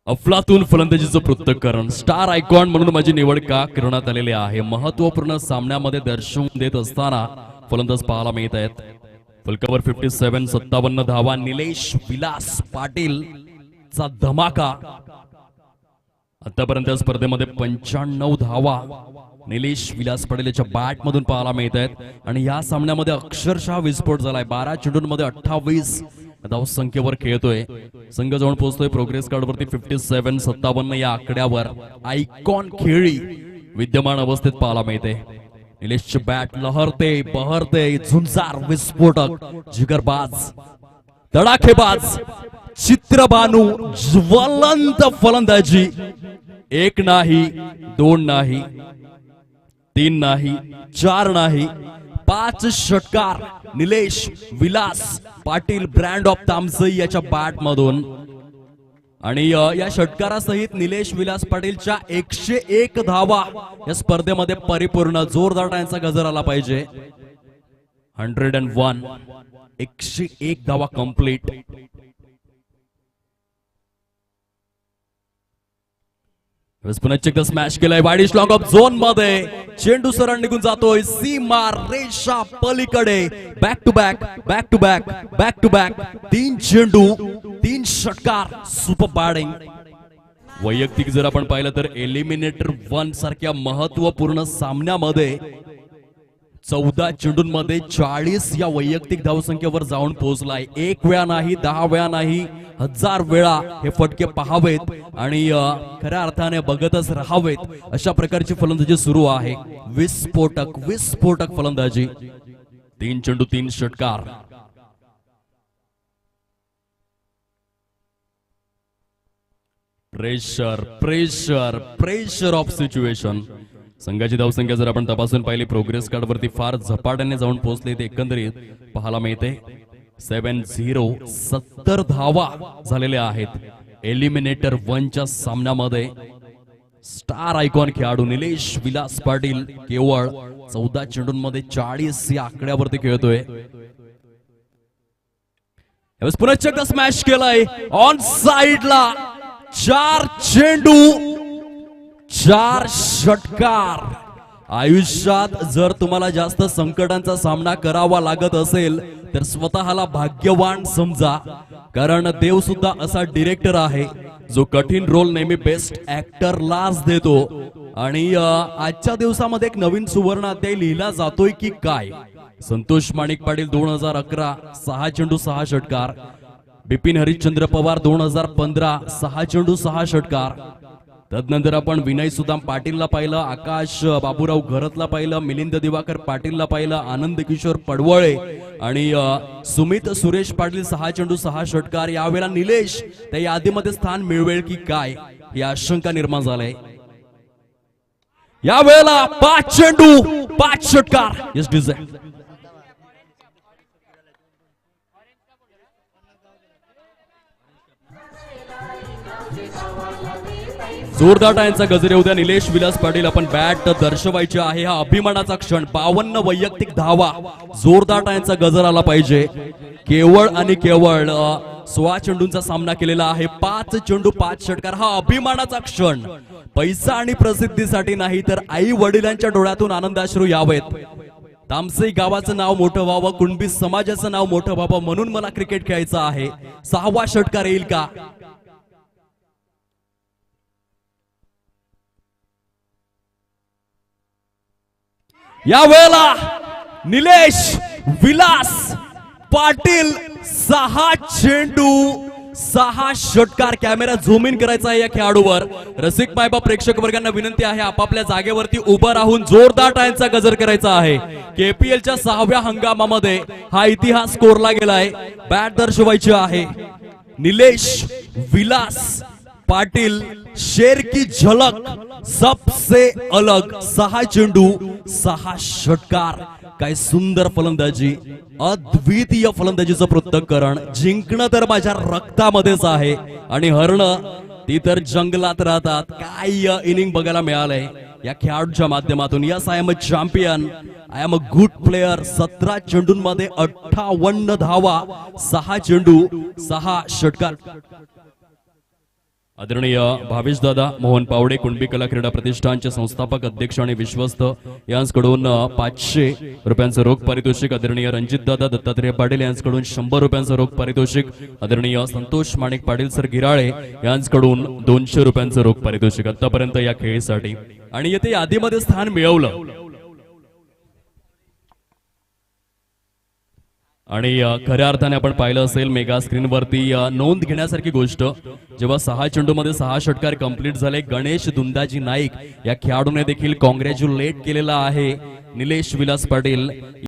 अफलातून फलंदाजीचं पृथक्करण star icon म्हणून माझी निवड का करण्यात आलेली आहे। महत्त्वपूर्ण सामन्यामध्ये दर्शवून देत असताना फलंदाज पाहायला मिळत आहेत। फलकावर 57 57 धावा। निलेश विलास पाटील चा धमाका। आतापर्यंत स्पर्धेमध्ये 95 धावा निलेश विलास पाटील याच्या बॅट मधून पाहायला मिळत आहेत आणि या सामन्यामध्ये अक्षरशः विस्फोट झालाय। 12 चेंडूंमध्ये 28 धाव संख्येवर खेळतोय। संघ जाऊन पोहोचतोय प्रोग्रेस कार्ड वरती 57 57 या आकड्यावर। आयकॉन खेळी विद्यमान अवस्थेत पाहायला मिळते। निलेशची बॅट लहरते बहरते, झुंजार, विस्फोटक, जिगरबाज, तडाखेबाज, चित्रबानू, ज्वलंत फलंदाजी। एक नाही, दोन नाही, तीन नाही, चार नाही, 5 षटकार निलेश विलास पाटील ब्रँड ऑफ तामसई याच्या बॅट मधून। आणि या षटकारासहित निलेश विलास पाटीलच्या 101 धावा या स्पर्धेमध्ये परिपूर्ण। जोरदार टाळ्यांचा गजर आला पाहिजे। 101 101 धावा कंप्लीट। पुन्हा एकदा स्मॅश केलाय वाईड लॉंग ऑफ झोन मध्ये। चेंडू सरळ निघून जातोय सीमा रेषा पलीकडे। Back to back back to back back to back 3 चेंडू 3 षटकार। Super batting. वैयक्तिक जर आपण पाहिलं तर एलिमिनेटर 1 सारख्या महत्त्वपूर्ण सामन्यामध्ये 14 चेंडूंमध्ये 40 या वैयक्तिक धावसंख्येवर जाऊन पोहोचलाय। एक वेळा नाही, 10 वेळा नाही, 1000 वेळा हे फटके पाहावेत आणि खऱ्या अर्थाने बघतच राहावेत अशा प्रकारची फलंदाजी सुरू आहे। विस्फोटक विस्फोटक फलंदाजी। 3 चेंडू 3 षटकार। Pressure pressure pressure of situation. संघाची धावसंख्या जर आपण तपासून पाहिली प्रोग्रेस कार्ड वरती फार झपाट्याने जाऊन पोहोचले ते एकंदरीत पाहायला मिळते। 7-0 70 धावा झालेल्या आहेत एलिमिनेटर 1 च्या सामन्यामध्ये। स्टार आयकॉन खेळाडू निलेश विलास पाटील केवळ 14 चेंडूंमध्ये 40 या आकड्यावरती खेळतोय। पुन्हा एकदा स्मॅश केलाय ऑन साइडला। 4 चेंडू 4 षटकार। आयुष्यात जर तुम्हाला जास्त संकटांचा सामना करावा लागत असेल तर स्वतःला भाग्यवान समजा, कारण देव सुद्धा असा डिरेक्टर आहे जो कठीण रोल नेहमी बेस्ट ऍक्टरलाच देतो। आणि आजच्या दिवसामध्ये एक नवीन सुवर्ण अध्याय लिहिला जातोय की काय। संतोष माणिक पाटील 2011 6 चेंडू 6 षटकार। बिपिन हरिश्चंद्र पवार 2015 6 चेंडू 6 षटकार। तदनंतर आपण विनय सुदाम पाटीलला पाहिलं, आकाश बाबूराव घरतला पाहिलं, मिलिंद दिवाकर पाटीलला पाहिलं, आनंद किशोर पडवळे आणि सुमित सुरेश पाटील 6 चेंडू 6 षटकार। यावेळेला निलेश त्या यादीमध्ये स्थान मिळवेल की काय ही आशंका निर्माण झाली। यावेळेला 5 चेंडू 5 षटकार। Yes design. जोरदार टाळ्यांचा गजर येऊ द्या। निलेश विलास पाटील आपण बॅट दर्शवायची आहे। हा अभिमानाचा क्षण। 52 वैयक्तिक धावा। जोरदार टाळ्यांचा गजर आला पाहिजे। केवळ आणि केवळ 16 चेंडूंचा सामना केलेला आहे। 5 चेंडू 5 षटकार। हा अभिमानाचा क्षण। पैसा आणि प्रसिद्धीसाठी नाही तर आई वडिलांच्या डोळ्यातून आनंदाश्रू यावेत। तामसई गावाचं नाव मोठं व्हावं, कुणबी समाजाचं नाव मोठं व्हावं म्हणून मला क्रिकेट खेळायचं आहे। 6वा षटकार येईल का? या वेळेला निलेश विलास पाटील 6 चेंडू 6 षटकार। कॅमेरा झूम इन करायचा आहे या खेळाडूवर। रसिक मायबा प्रेक्षक वर्गांना विनंती आहे आपापल्या जागेवरती उभं राहून जोरदार टाळ्यांचा गजर करायचा आहे। केपीएलच्या 6व्या हंगामामध्ये हा इतिहास कोरला गेलाय। बॅट दर्शवायची आहे। निलेश विलास पाटील शेर की झलक सबसे अलग। 6 चेंडू 6 षटकार। काय सुंदर फलंदाजी, अद्वितीय फलंदाजीचं पृथक्करण। जिंकणं तर माझ्या रक्तामध्येच आहे आणि हरणं ती तर जंगलात राहतात। काय इनिंग बघायला मिळालंय या खेळाडूच्या माध्यमातून। Yes I am a champion, I am a good player. 17 चेंडूंमध्ये 58 धावा, 6 चेंडू 6 षटकार। आदरणीय भावेश दादा मोहन पावडे कुणबी कला क्रीडा प्रतिष्ठानचे संस्थापक अध्यक्ष आणि विश्वस्त यांच्याकडून 500 रुपयांचं रोख पारितोषिक. आदरणीय रणजित दादा दत्तात्रय पाटील यांच्याकडून 100 रुपयांचं रोख पारितोषिक. आदरणीय संतोष माणिक पाटील सर गिराळे यांच्याकडून 200 रुपयांचं रोख पारितोषिक आतापर्यंत या खेळीसाठी. आणि येथे यादीमध्ये स्थान मिळवलं आणि खऱ्या अर्थाने आपण पाहिलं असेल मेगा स्क्रीनवरती नोंद घेण्यासारखी गोष्ट, जेव्हा 6 चेंडूमध्ये 6 षटकार कंप्लीट झाले. गणेश दुंदाजी नाईक या खेळाडूने देखील कॉंग्रॅच्युलेट केलेला आहे निलेश विलास पाटील